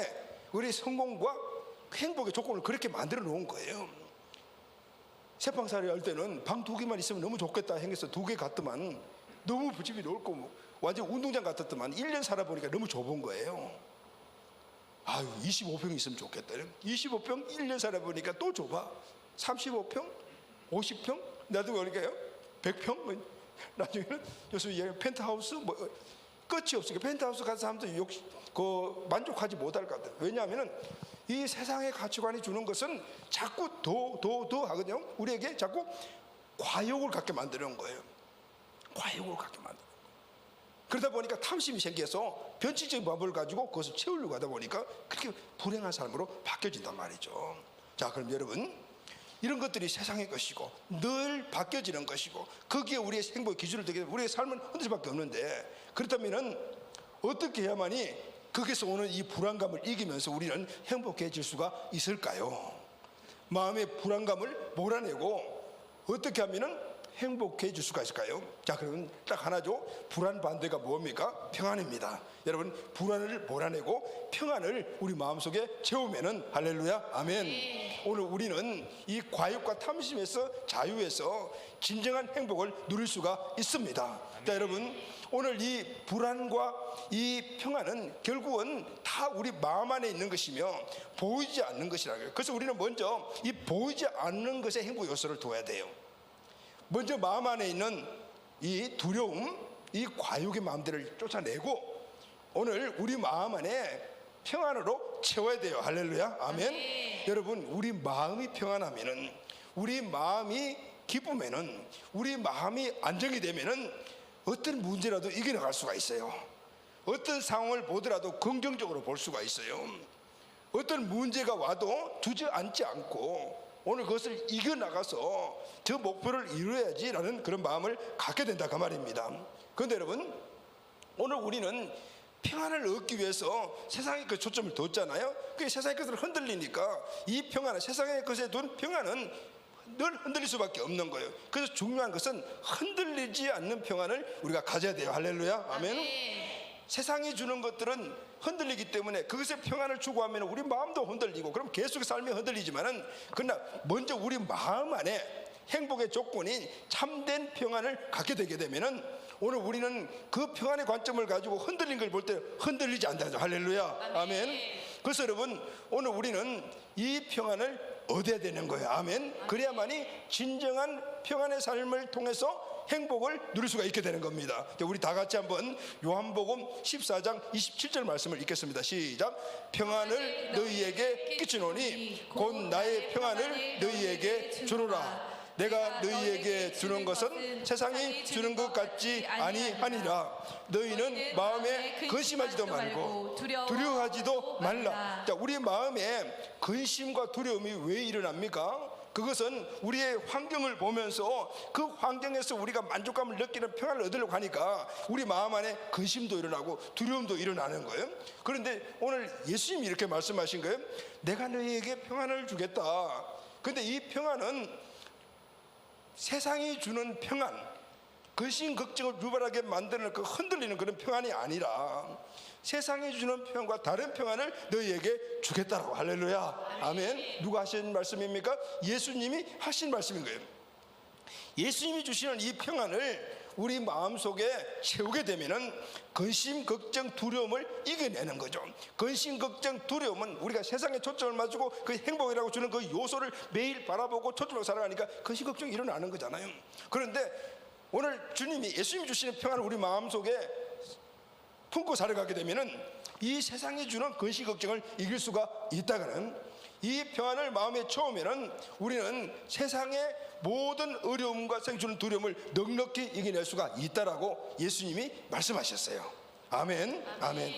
우리 성공과 행복의 조건을 그렇게 만들어 놓은 거예요. 세방살이 할 때는 방 2개만 있으면 너무 좋겠다 해서 2개 갔더만 너무 집이 넓고 완전 운동장 같았더만 1년 살아보니까 너무 좁은 거예요. 아유 25평 있으면 좋겠다. 25평 1년 살아보니까 또 좁아. 35평 50평 나도 그러니까요 100평 나중에는 요즘 펜트하우스 뭐 끝이 없으니까 펜트하우스 가서 사람들 만족하지 못할 것 같아요. 왜냐하면 이 세상의 가치관이 주는 것은 자꾸 더 하거든요. 우리에게 자꾸 과욕을 갖게 만드는 거예요. 과욕을 갖게 만드는 거예요. 그러다 보니까 탐심이 생겨서 변칙적인 법을 가지고 그것을 채우려고 하다 보니까 그렇게 불행한 삶으로 바뀌어진단 말이죠. 자, 그럼 여러분 이런 것들이 세상의 것이고 늘 바뀌어지는 것이고 거기에 우리의 행복의 기준을 되게 되면 우리의 삶은 흔들 수밖에 없는데, 그렇다면 어떻게 해야만이 거기서 오는 이 불안감을 이기면서 우리는 행복해질 수가 있을까요? 마음의 불안감을 몰아내고 어떻게 하면은 행복해질 수가 있을까요? 자, 그러면 딱 하나죠. 불안 반대가 뭡니까? 평안입니다. 여러분 불안을 몰아내고 평안을 우리 마음속에 채우면은 할렐루야 아멘. 오늘 우리는 이 과욕과 탐심에서 자유해서 진정한 행복을 누릴 수가 있습니다. 자, 여러분 오늘 이 불안과 이 평안은 결국은 다 우리 마음 안에 있는 것이며 보이지 않는 것이라고 해요. 그래서 우리는 먼저 이 보이지 않는 것에 행복 요소를 둬야 돼요. 먼저 마음 안에 있는 이 두려움, 이 과욕의 마음들을 쫓아내고 오늘 우리 마음 안에 평안으로 채워야 돼요. 할렐루야 아멘. 여러분 우리 마음이 평안하면은, 우리 마음이 기쁘면은, 우리 마음이 안정이 되면은 어떤 문제라도 이겨나갈 수가 있어요. 어떤 상황을 보더라도 긍정적으로 볼 수가 있어요. 어떤 문제가 와도 주저앉지 않고 오늘 그것을 이겨나가서 저 목표를 이루어야지라는 그런 마음을 갖게 된다 그 말입니다. 그런데 여러분 오늘 우리는 평안을 얻기 위해서 세상의 그 초점을 뒀잖아요. 그 세상의 것을 흔들리니까 이 평안은, 세상의 것에 둔 평안은 늘 흔들릴 수밖에 없는 거예요. 그래서 중요한 것은 흔들리지 않는 평안을 우리가 가져야 돼요. 할렐루야 아멘. 세상이 주는 것들은 흔들리기 때문에 그것의 평안을 추구하면 우리 마음도 흔들리고 그럼 계속 삶이 흔들리지만은, 그러나 먼저 우리 마음 안에 행복의 조건인 참된 평안을 갖게 되게 되면은 오늘 우리는 그 평안의 관점을 가지고 흔들린 걸 볼 때 흔들리지 않는다. 할렐루야 아멘. 그래서 여러분 오늘 우리는 이 평안을 얻어야 되는 거예요. 아멘. 그래야만이 진정한 평안의 삶을 통해서 행복을 누릴 수가 있게 되는 겁니다. 우리 다 같이 한번 요한복음 14장 27절 말씀을 읽겠습니다. 시작. 평안을 너희에게 끼치노니 곧 나의 평안을 너희에게 주노라. 내가 너희에게 주는 것은 세상이 주는 것 같지 아니하니라. 너희는 마음에 근심하지도 말고 두려워하지도 말라. 자, 우리 마음에 근심과 두려움이 왜 일어납니까? 그것은 우리의 환경을 보면서 그 환경에서 우리가 만족감을 느끼는 평안을 얻으려고 하니까 우리 마음 안에 근심도 일어나고 두려움도 일어나는 거예요. 그런데 오늘 예수님이 이렇게 말씀하신 거예요. 내가 너희에게 평안을 주겠다. 그런데 이 평안은 세상이 주는 평안, 근심 걱정을 유발하게 만드는 그 흔들리는 그런 평안이 아니라 세상이 주는 평안과 다른 평안을 너희에게 주겠다라고. 할렐루야 아멘. 누가 하신 말씀입니까? 예수님이 하신 말씀인 거예요. 예수님이 주시는 이 평안을 우리 마음속에 채우게 되면은 근심, 걱정, 두려움을 이겨내는 거죠. 근심, 걱정, 두려움은 우리가 세상에 초점을 맞추고 그 행복이라고 주는 그 요소를 매일 바라보고 초점을 살아가니까 근심, 걱정이 일어나는 거잖아요. 그런데 오늘 주님이, 예수님이 주시는 평안을 우리 마음속에 품고 살아가게 되면은 이 세상이 주는 근심, 걱정을 이길 수가 있다가는, 이 평안을 마음에 채우면은 우리는 세상의 모든 어려움과 생주는 두려움을 넉넉히 이겨낼 수가 있다라고 예수님이 말씀하셨어요. 아멘 아멘.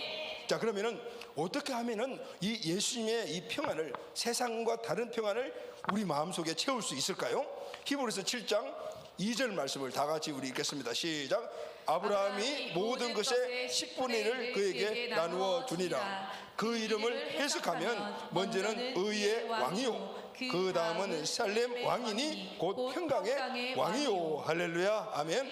자, 그러면은 어떻게 하면은 이 예수님의 이 평안을, 세상과 다른 평안을 우리 마음속에 채울 수 있을까요? 히브리서 7장 2절 말씀을 다 같이 우리 읽겠습니다. 시작. 아브라함이 모든 것의 10분의 1을 그에게 나누어 주니라. 그 이름을 해석하면 먼저는 의의 왕이요 그 다음은 살렘 왕이니 곧 평강의 왕이요. 할렐루야. 아멘.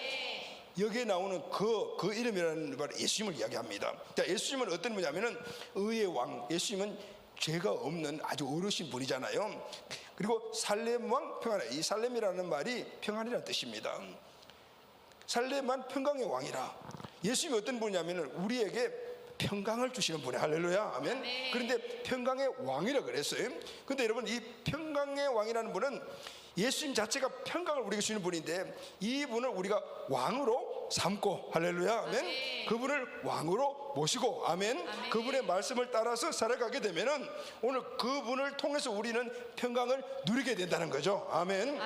여기에 나오는 그 이름이라는 바로 예수님을 이야기합니다. 자, 예수님은 어떤 분이냐면은 의의 왕. 예수님은 죄가 없는 아주 어르신 분이잖아요. 그리고 살렘 왕 평안. 이 살렘이라는 말이 평안이라는 뜻입니다. 살렘만 평강의 왕이라. 예수님이 어떤 분이냐면은 우리에게 평강을 주시는 분이에요. 할렐루야. 아멘. 그런데 평강의 왕이라 그랬어요. 근데 여러분, 이 평강의 왕이라는 분은 예수님 자체가 평강을 우리에게 주시는 분인데, 이 분을 우리가 왕으로 삼고, 할렐루야. 아멘. 그분을 왕으로 모시고, 아멘. 그분의 말씀을 따라서 살아가게 되면은 오늘 그분을 통해서 우리는 평강을 누리게 된다는 거죠. 아멘.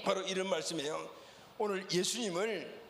바로 이런 말씀이에요. 오늘 예수님을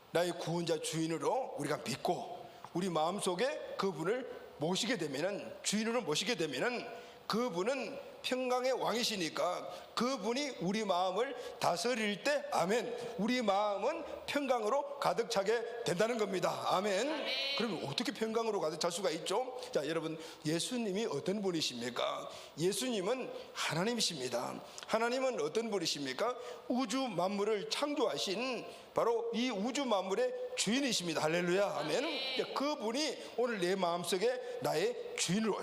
나의 구원자 주인으로 우리가 믿고 우리 마음속에 그분을 모시게 되면은, 주인으로 모시게 되면은, 그분은 평강의 왕이시니까 그분이 우리 마음을 다스릴 때, 아멘, 우리 마음은 평강으로 가득 차게 된다는 겁니다. 아멘. 그러면 어떻게 평강으로 가득 찰 수가 있죠? 자, 여러분, 예수님이 어떤 분이십니까? 예수님은 하나님이십니다. 하나님은 어떤 분이십니까? 우주 만물을 창조하신 바로 이 우주 만물의 주인이십니다. 할렐루야. 아멘. 그분이 오늘 내 마음속에 나의 주인으로,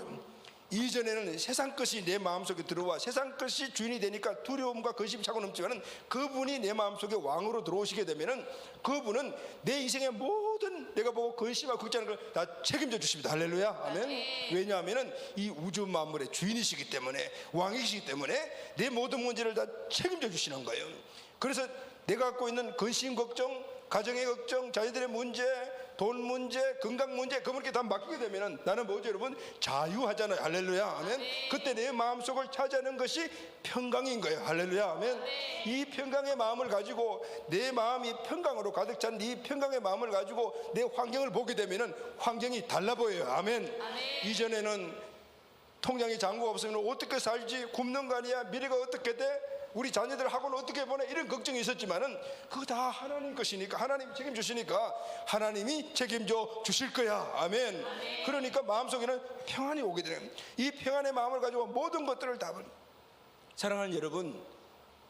이전에는 세상 것이 내 마음속에 들어와 세상 것이 주인이 되니까 두려움과 근심이 차고 넘지만은, 그분이 내 마음속에 왕으로 들어오시게 되면은 그분은 내 인생의 모든 내가 보고 근심하고 걱정하는 걸 다 책임져 주십니다. 할렐루야. 아멘. 왜냐하면은 이 우주 만물의 주인이시기 때문에, 왕이시기 때문에 내 모든 문제를 다 책임져 주시는 거예요. 그래서 내가 갖고 있는 근심 걱정, 가정의 걱정, 자녀들의 문제, 돈 문제, 건강 문제, 그분께 다 맡기게 되면은 나는 뭐죠, 여러분? 자유하잖아요. 할렐루야. 아멘. 그때 내 마음속을 차지하는 것이 평강인 거예요. 할렐루야. 아멘. 이 평강의 마음을 가지고, 내 마음이 평강으로 가득 찬 이 평강의 마음을 가지고 내 환경을 보게 되면은 환경이 달라 보여요. 아멘. 이전에는 통장에 잔고가 없으면 어떻게 살지, 굶는 거 아니야, 미래가 어떻게 돼, 우리 자녀들 학원 어떻게 보내, 이런 걱정이 있었지만은 그거 다 하나님 것이니까, 하나님 책임주시니까 하나님이 책임져 주실 거야. 아멘. 그러니까 마음속에는 평안이 오게 되는, 이 평안의 마음을 가지고 모든 것들을 다. 사랑하는 여러분,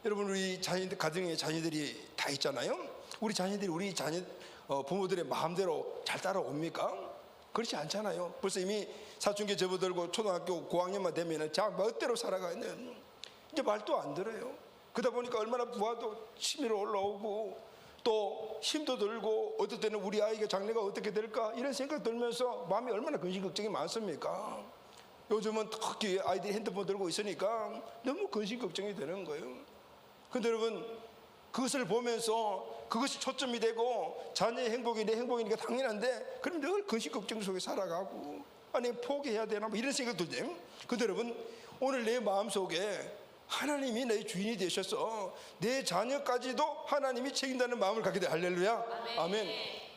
우리 자녀들, 가정에 자녀들이 다 있잖아요. 우리 자녀들이 우리 부모들의 마음대로 잘 따라옵니까? 그렇지 않잖아요. 벌써 이미 사춘기 접어들고 초등학교 고학년만 되면은 자 멋대로 살아가는, 이제 말도 안 들어요. 그러다 보니까 얼마나 부하도 치밀어 올라오고 또 힘도 들고, 어떨 때는 우리 아이가 장래가 어떻게 될까 이런 생각 들면서 마음이 얼마나 근심 걱정이 많습니까? 요즘은 특히 아이들이 핸드폰 들고 있으니까 너무 근심 걱정이 되는 거예요. 근데 여러분, 그것을 보면서 그것이 초점이 되고 자녀의 행복이 내 행복이니까 당연한데, 그럼 늘 근심 걱정 속에 살아가고, 아니 포기해야 되나 뭐 이런 생각 들죠. 근데 여러분, 오늘 내 마음속에 하나님이 내 주인이 되셔서 내 자녀까지도 하나님이 책임다는 마음을 갖게 돼. 할렐루야. 아멘.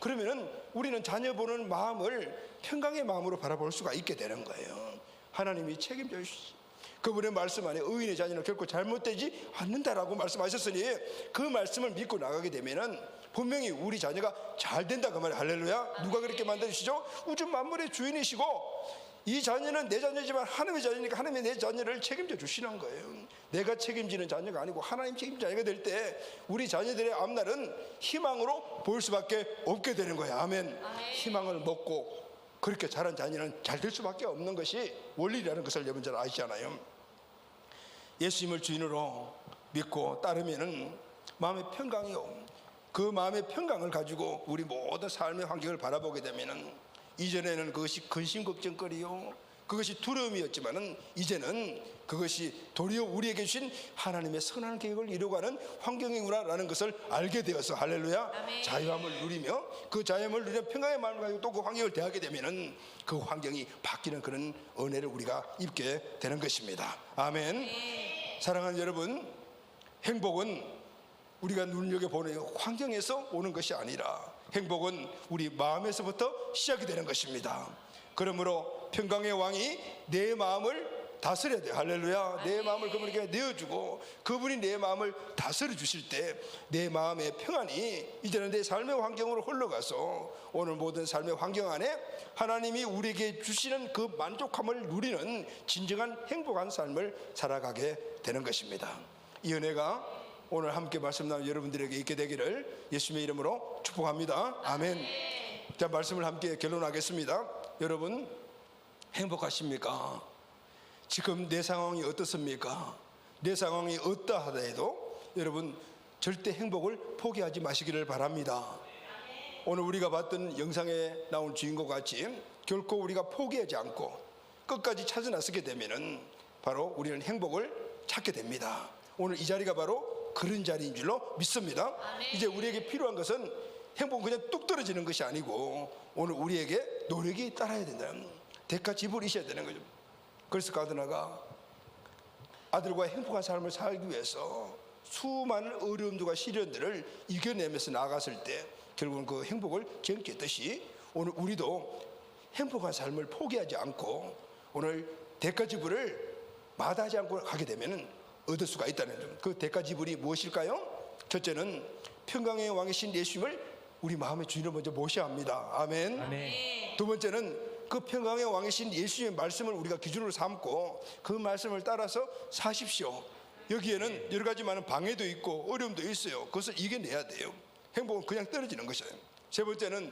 그러면은 우리는 자녀 보는 마음을 평강의 마음으로 바라볼 수가 있게 되는 거예요. 하나님이 책임져 주시지. 그분의 말씀 안에 의인의 자녀는 결코 잘못되지 않는다라고 말씀하셨으니, 그 말씀을 믿고 나가게 되면은 분명히 우리 자녀가 잘 된다 그 말이에요. 할렐루야. 누가 그렇게 만드시죠? 우주 만물의 주인이시고, 이 자녀는 내 자녀지만 하나님의 자녀니까 하나님이 내 자녀를 책임져 주시는 거예요. 내가 책임지는 자녀가 아니고 하나님 책임지는 자녀가 될 때 우리 자녀들의 앞날은 희망으로 보일 수밖에 없게 되는 거예요. 아멘. 희망을 먹고 그렇게 자란 자녀는 잘 될 수밖에 없는 것이 원리라는 것을 여러분 잘 아시잖아요. 예수님을 주인으로 믿고 따르면은 마음의 평강이 오고, 그 마음의 평강을 가지고 우리 모든 삶의 환경을 바라보게 되면은, 이전에는 그것이 근심 걱정거리요, 그것이 두려움이었지만은 이제는 그것이 도리어 우리에게 주신 하나님의 선한 계획을 이루어가는 환경이구나라는 것을 알게 되어서, 할렐루야. 아멘. 자유함을 누리며, 그 자유함을 누리며 평강의 마음을 가지고 또 그 환경을 대하게 되면은 그 환경이 바뀌는 그런 은혜를 우리가 입게 되는 것입니다. 아멘. 네. 사랑하는 여러분, 행복은 우리가 눈여겨보는 환경에서 오는 것이 아니라 행복은 우리 마음에서부터 시작이 되는 것입니다. 그러므로 평강의 왕이 내 마음을 다스려야 돼요. 할렐루야. 내 마음을 그분에게 내어주고 그분이 내 마음을 다스려 주실 때 내 마음의 평안이 이제는 내 삶의 환경으로 흘러가서 오늘 모든 삶의 환경 안에 하나님이 우리에게 주시는 그 만족함을 누리는 진정한 행복한 삶을 살아가게 되는 것입니다. 이 은혜가 오늘 함께 말씀 나눈 여러분들에게 있게 되기를 예수님의 이름으로 축복합니다. 아멘. 자, 말씀을 함께 결론하겠습니다. 여러분, 행복하십니까? 지금 내 상황이 어떻습니까? 내 상황이 어떠하더라도 여러분 절대 행복을 포기하지 마시기를 바랍니다. 오늘 우리가 봤던 영상에 나온 주인공 같이 결코 우리가 포기하지 않고 끝까지 찾아 나서게 되면은 바로 우리는 행복을 찾게 됩니다. 오늘 이 자리가 바로 그런 자리인 줄로 믿습니다. 이제 우리에게 필요한 것은 행복은 그냥 뚝 떨어지는 것이 아니고 오늘 우리에게 노력이 따라야 된다는 대가 지불이 있어야 되는 거죠. 그래서 가드나가 아들과 행복한 삶을 살기 위해서 수많은 어려움들과 시련들을 이겨내면서 나아갔을 때 결국은 그 행복을 경험했듯이 오늘 우리도 행복한 삶을 포기하지 않고 오늘 대가 지불을 마다하지 않고 가게 되면 얻을 수가 있다는 점. 그 대가 지불이 무엇일까요? 첫째는 평강의 왕이신 예수님을 우리 마음의 주인으로 먼저 모셔야 합니다. 아멘. 아멘. 두 번째는 그 평강의 왕이신 예수님의 말씀을 우리가 기준으로 삼고 그 말씀을 따라서 사십시오. 여기에는 여러 가지 많은 방해도 있고 어려움도 있어요. 그것을 이겨내야 돼요. 행복은 그냥 떨어지는 것이에요. 세 번째는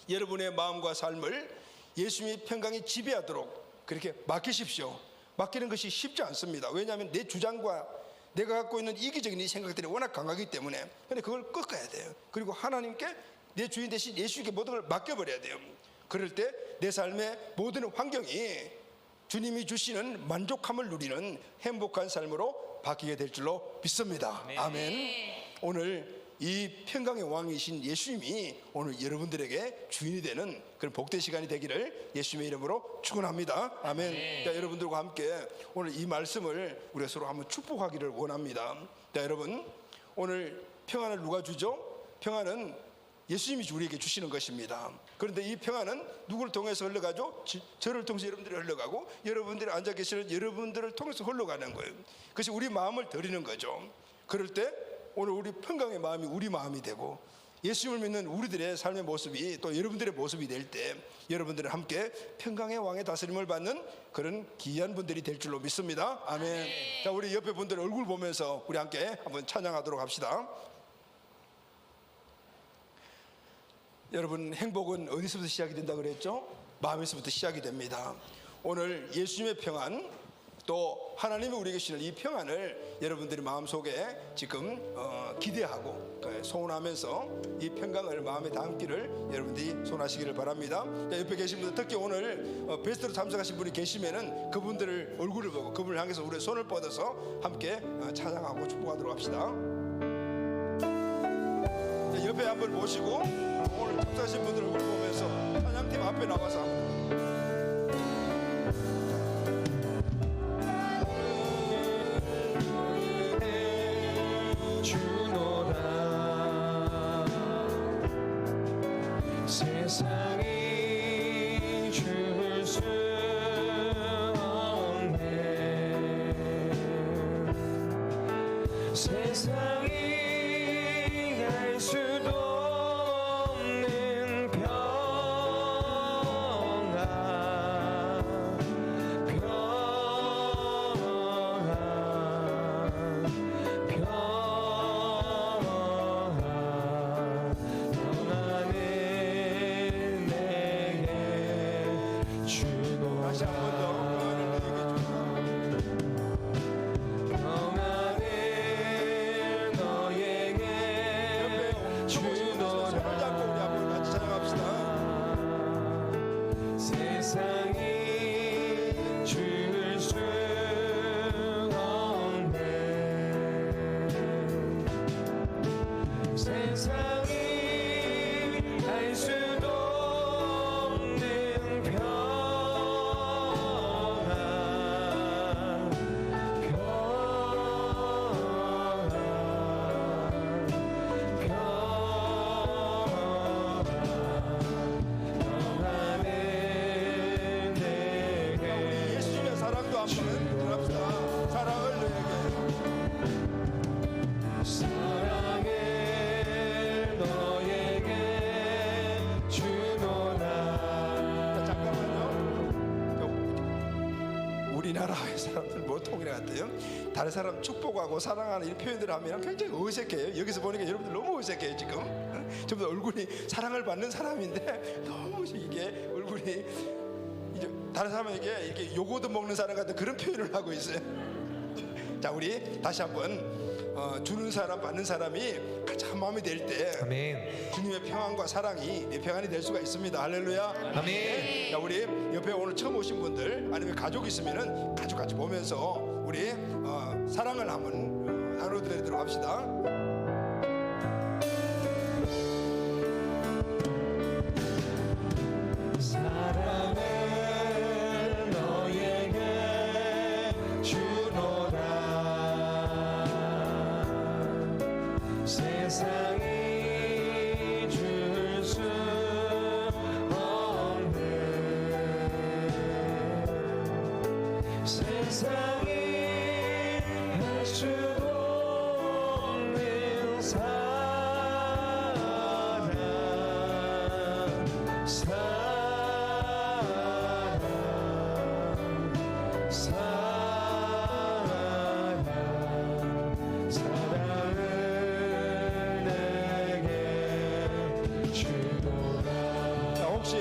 여러분의 마음과 삶을 예수님의 평강이 지배하도록 그렇게 맡기십시오. 맡기는 것이 쉽지 않습니다. 왜냐하면 내 주장과 내가 갖고 있는 이기적인 이 생각들이 워낙 강하기 때문에 근데 그걸 꺾어야 돼요. 그리고 하나님께 내 주인 대신 예수님께 모든 걸 맡겨버려야 돼요. 그럴 때 내 삶의 모든 환경이 주님이 주시는 만족함을 누리는 행복한 삶으로 바뀌게 될 줄로 믿습니다. 아멘. 오늘 이 평강의 왕이신 예수님이 오늘 여러분들에게 주인이 되는 그런 복된 시간이 되기를 예수님의 이름으로 축원합니다. 아멘. 자, 여러분들과 함께 오늘 이 말씀을 우리가 서로 한번 축복하기를 원합니다. 자, 여러분, 오늘 평안을 누가 주죠? 평안은 예수님이 우리에게 주시는 것입니다. 그런데 이 평안은 누구를 통해서 흘러가죠? 저를 통해서 여러분들이 흘러가고 여러분들이 앉아 계시는 여러분들을 통해서 흘러가는 거예요. 그것이 우리 마음을 드리는 거죠. 그럴 때 오늘 우리 평강의 마음이 우리 마음이 되고 예수님을 믿는 우리들의 삶의 모습이 또 여러분들의 모습이 될 때 여러분들은 함께 평강의 왕의 다스림을 받는 그런 귀한 분들이 될 줄로 믿습니다. 아멘. 자, 우리 옆에 분들 얼굴 보면서 우리 함께 한번 찬양하도록 합시다. 여러분, 행복은 어디서부터 시작이 된다 그랬죠? 마음에서부터 시작이 됩니다. 오늘 예수님의 평안 또 하나님이 우리에게 주시는 이 평안을 여러분들이 마음속에 지금 기대하고 소원하면서 이 평강을 마음에 담기를 여러분들이 소원하시기를 바랍니다. 옆에 계신 분들 특히 오늘 베스트로 참석하신 분이 계시면은 그분들을 얼굴을 보고 그분을 향해서 우리 손을 뻗어서 함께 찬양하고 축복하도록 합시다. 옆에 한 분 모시고 오늘 참석하신 분들 얼굴 보면서 찬양팀 앞에 나와서 주노라 세상이 줄 수 없네 세상이 알 수도 없는 평안 평안을 내게 주노라 다시 한 번 더 평안을 한번 합시다. 사랑을 너에게. 사랑을 너에게 주노라. 잠깐만요. 우리나라의 사람들 뭐 통일해 같아요? 다른 사람 축복하고 사랑하는 이런 표현들을 하면 굉장히 어색해요. 여기서 보니까 여러분들 너무 어색해요 지금. 전부 다 얼굴이 사랑을 받는 사람인데 너무 이게 얼굴이 이제 다른 사람에게 이렇게 요거도 먹는 사람 같은 그런 표현을 하고 있어요. 자, 우리 다시 한번 주는 사람 받는 사람이 가장 마음이 될 때 아멘. 주님의 평안과 사랑이 내 평안이 될 수가 있습니다. 할렐루야. 아멘. 자, 우리 옆에 오늘 처음 오신 분들 아니면 가족 있으면은 가족 같이 보면서 우리 사랑을 한번 나눠드리도록 합시다. 사랑을 너에게 주노라. 세상이 줄 수 없는 세상이 할 수 없는 사랑 사랑을 내게 주노라. 자, 혹시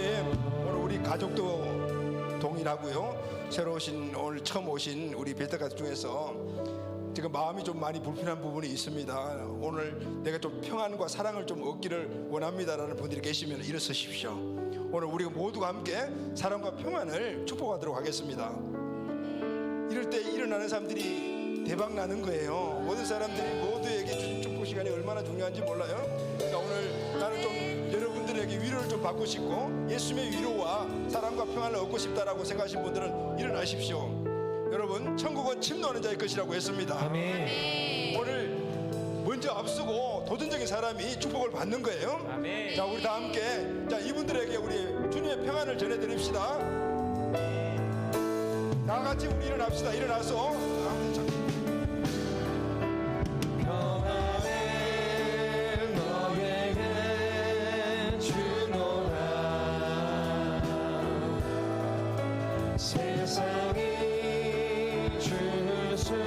오늘 우리 가족도 동일하고요. 새로 오신 오늘 처음 오신 우리 베타 가족 중에서 지금 마음이 좀 많이 불편한 부분이 있습니다. 오늘 내가 좀 평안과 사랑을 좀 얻기를 원합니다라는 분들이 계시면 일어서십시오. 오늘 우리가 모두가 함께 사랑과 평안을 축복하도록 하겠습니다. 이럴 때 일어나는 사람들이 대박 나는 거예요. 모든 사람들이 모두에게 축복 시간이 얼마나 중요한지 몰라요. 그러니까 오늘 나는 좀 여러분들에게 위로를 좀 받고 싶고 예수님의 위로와 사랑과 평안을 얻고 싶다라고 생각하시는 분들은 일어나십시오. 여러분, 천국은 침노하는 자의 것이라고 했습니다. 아멘. 오늘 먼저 앞서고 도전적인 사람이 축복을 받는 거예요. 아멘. 자, 우리 다 함께 자, 이분들에게 우리 주님의 평안을 전해드립시다. 다 같이 우리 일어납시다. 일어나서 평안을 너에게 주노라. 세상이 줄 수 없는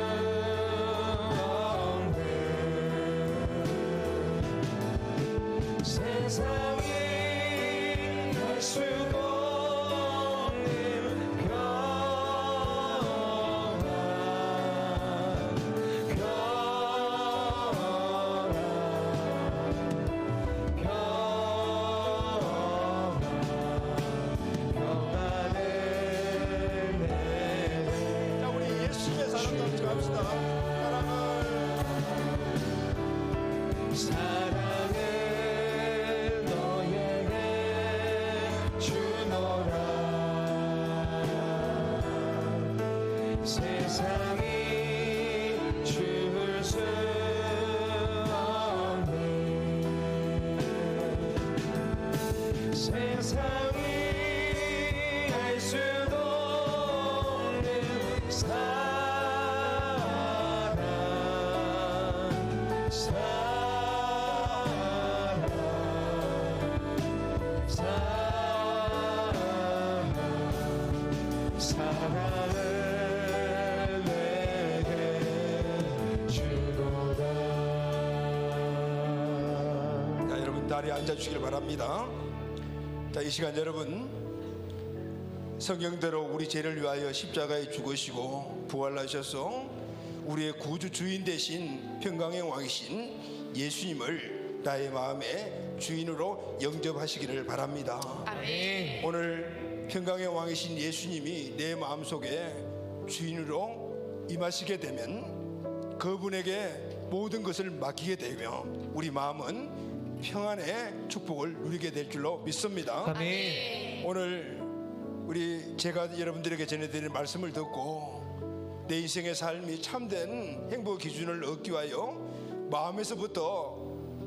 세상이 할 수 없는 자, 우리 예수님의 사랑과 함께 합시다. 사랑을 너에게 주노라. 세상이 줄 수 없는 세상이 할 수도 없는 사랑 사랑을 내게 주노라. 자, 여러분 자리에 앉아주시길 바랍니다. 자, 이 시간 여러분 성경대로 우리 죄를 위하여 십자가에 죽으시고 부활하셔서 우리의 구주 주인 되신 평강의 왕이신 예수님을 나의 마음의 주인으로 영접하시기를 바랍니다. 아멘. 오늘 평강의 왕이신 예수님이 내 마음속에 주인으로 임하시게 되면 그분에게 모든 것을 맡기게 되며 우리 마음은 평안의 축복을 누리게 될 줄로 믿습니다. 아멘. 오늘 제가 여러분들에게 전해드리는 말씀을 듣고 내 인생의 삶이 참된 행복 기준을 얻기 위하여 마음에서부터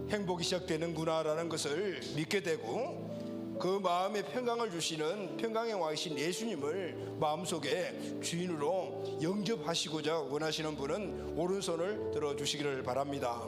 행복이 시작되는구나라는 것을 믿게 되고 그 마음에 평강을 주시는 평강의 왕이신 예수님을 마음속에 주인으로 영접하시고자 원하시는 분은 오른손을 들어주시기를 바랍니다.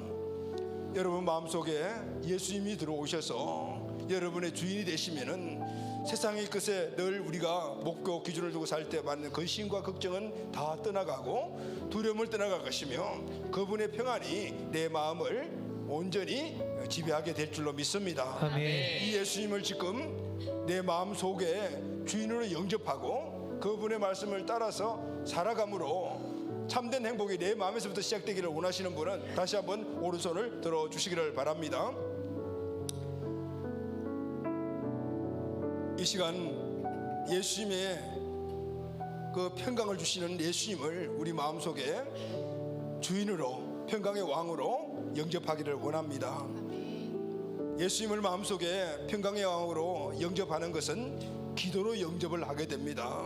여러분 마음속에 예수님이 들어오셔서 여러분의 주인이 되시면은 세상의 것에 늘 우리가 목표 기준을 두고 살 때 받는 근심과 걱정은 다 떠나가고 두려움을 떠나갈 것이며 그분의 평안이 내 마음을 온전히 지배하게 될 줄로 믿습니다. 아멘. 이 예수님을 지금 내 마음 속에 주인으로 영접하고 그분의 말씀을 따라서 살아감으로 참된 행복이 내 마음에서부터 시작되기를 원하시는 분은 다시 한번 오른손을 들어주시기를 바랍니다. 이 시간 예수님의 그 평강을 주시는 예수님을 우리 마음속에 주인으로 평강의 왕으로 영접하기를 원합니다. 예수님을 마음속에 평강의 왕으로 영접하는 것은 기도로 영접을 하게 됩니다.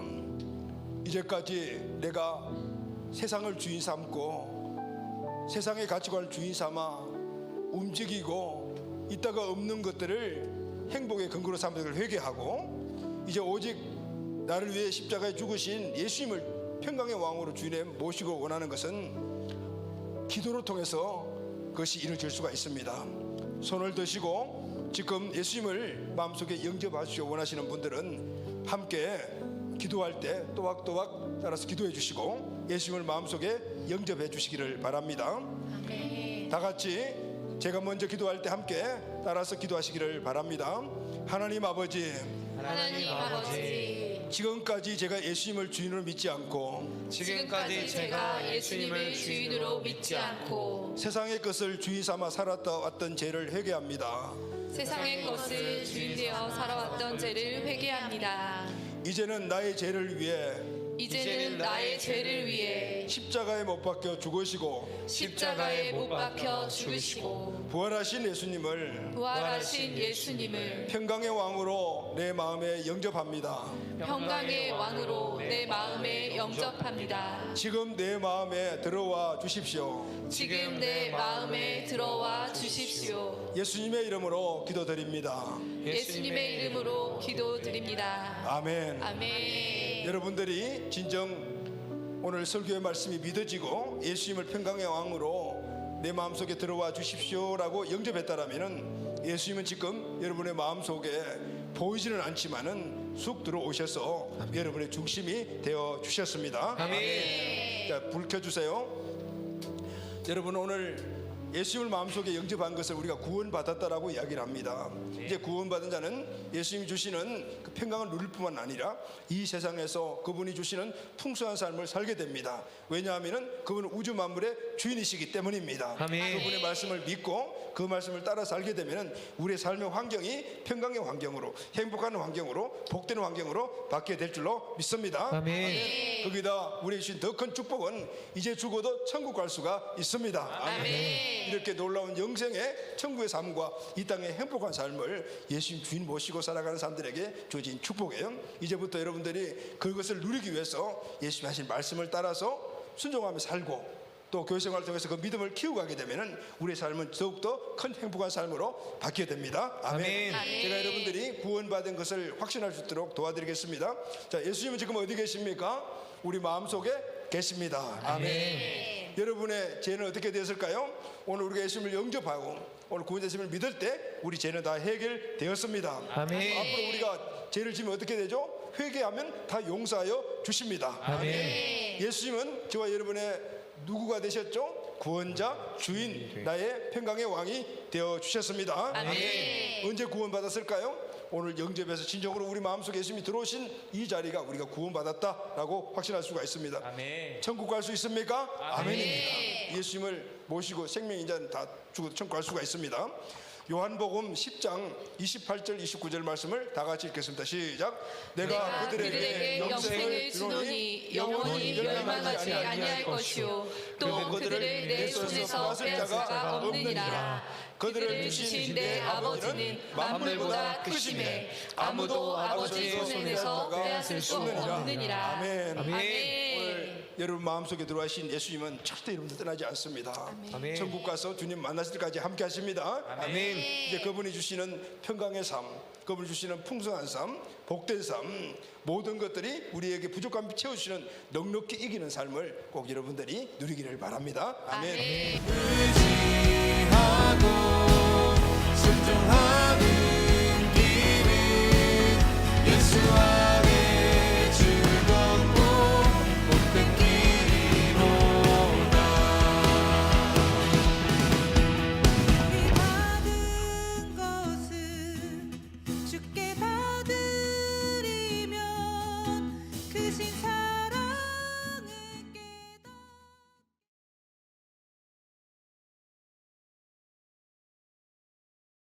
이제까지 내가 세상을 주인 삼고 세상의 가치관을 주인 삼아 움직이고 있다가 없는 것들을 행복의 근거로 삼는 것을 회개하고 이제 오직 나를 위해 십자가에 죽으신 예수님을 평강의 왕으로 주인에 모시고 원하는 것은 기도를 통해서 그것이 이루어질 수가 있습니다. 손을 드시고 지금 예수님을 마음속에 영접하시고 원하시는 분들은 함께 기도할 때 또박또박 따라서 기도해 주시고 예수님을 마음속에 영접해 주시기를 바랍니다. 다 같이 제가 먼저 기도할 때 함께 따라서 기도하시기를 바랍니다. 하나님 아버지, 하나님 아버지, 지금까지 제가 예수님을 주인으로 믿지 않고 지금까지 제가 예수님을 주인으로 믿지 않고 세상의 것을 주인 삼아 살았다 왔던 죄를 회개합니다. 세상의 것을 주인 되어 살아왔던 죄를 회개합니다. 이제는 나의 죄를 위해 이제는 나의 죄를 위해 십자가에 못 박혀 죽으시고 십자가에 못 박혀 죽으시고 부활하신 예수님을 부활하신 예수님을 평강의 왕으로 내 마음에 영접합니다. 평강의 왕으로 내 마음에 영접합니다. 지금 내 마음에 들어와 주십시오. 지금 내 마음에 들어와 주십시오. 예수님의 이름으로 기도드립니다. 예수님의 이름으로 기도드립니다. 아멘. 아멘. 여러분들이 진정 오늘 설교의 말씀이 믿어지고 예수님을 평강의 왕으로 내 마음속에 들어와 주십시오라고 영접했다라면은 예수님은 지금 여러분의 마음속에 보이지는 않지만은 쑥 들어오셔서 여러분의 중심이 되어 주셨습니다. 아멘. 자, 불 켜주세요. 여러분 오늘 예수님을 마음속에 영접한 것을 우리가 구원받았다라고 이야기를 합니다. 이제 구원받은 자는 예수님이 주시는 그 평강을 누릴 뿐만 아니라 이 세상에서 그분이 주시는 풍성한 삶을 살게 됩니다. 왜냐하면 그분은 우주 만물의 주인이시기 때문입니다. 아멘. 그분의 말씀을 믿고 그 말씀을 따라 살게 되면 우리의 삶의 환경이 평강의 환경으로 행복한 환경으로 복되는 환경으로 바뀌게 될 줄로 믿습니다. 아멘. 거기다 우리에게 주신 더 큰 축복은 이제 죽어도 천국 갈 수가 있습니다. 아멘. 이렇게 놀라운 영생의 천국의 삶과 이 땅의 행복한 삶을 예수님 주인 모시고 살아가는 사람들에게 주어진 축복이에요. 이제부터 여러분들이 그것을 누리기 위해서 예수님 하신 말씀을 따라서 순종하며 살고 또 교회 생활을 통해서 그 믿음을 키워가게 되면 우리의 삶은 더욱더 큰 행복한 삶으로 바뀌게 됩니다. 아멘. 아멘. 제가 여러분들이 구원받은 것을 확신할 수 있도록 도와드리겠습니다. 자, 예수님은 지금 어디 계십니까? 우리 마음속에 계십니다. 아멘. 여러분의 죄는 어떻게 되었을까요? 오늘 우리가 예수님을 영접하고 오늘 구원되심을 믿을 때 우리 죄는 다 해결되었습니다. 아멘. 앞으로 우리가 죄를 지면 어떻게 되죠? 회개하면 다 용서하여 주십니다. 아멘. 예수님은 저와 여러분의 누구가 되셨죠? 구원자, 주인, 나의 평강의 왕이 되어 주셨습니다. 아멘. 언제 구원받았을까요? 오늘 영접해서 진정으로 우리 마음속에 예수님이 들어오신 이 자리가 우리가 구원받았다라고 확신할 수가 있습니다. 아멘. 천국 갈 수 있습니까? 아멘. 아멘입니다. 예수님을 모시고 생명 인자는 다 죽어도 천국 갈 수가 있습니다. 요한복음 10장 28절 29절 말씀을 다 같이 읽겠습니다. 시작. 내가 그들에게 영생을 주노니 영원히 멸망하지 아니할 것이요 또 그들을 내 손에서 빼앗을 자가 없느니라. 그들을 주신 내 아버지는 만물보다 크심에 아무도 아버지의 손에서 빼앗을 수 없느니라. 아멘. 아멘. 여러분 마음속에 들어와신 예수님은 절대 여러분들 떠나지 않습니다. 아멘. 천국 가서 주님 만났을 때까지 함께 하십니다. 아멘. 이제 그분이 주시는 평강의 삶, 그분이 주시는 풍성한 삶, 복된 삶, 모든 것들이 우리에게 부족함 채워주시는 넉넉히 이기는 삶을 꼭 여러분들이 누리기를 바랍니다. 아멘. 의지하고 순종하는 길은 예수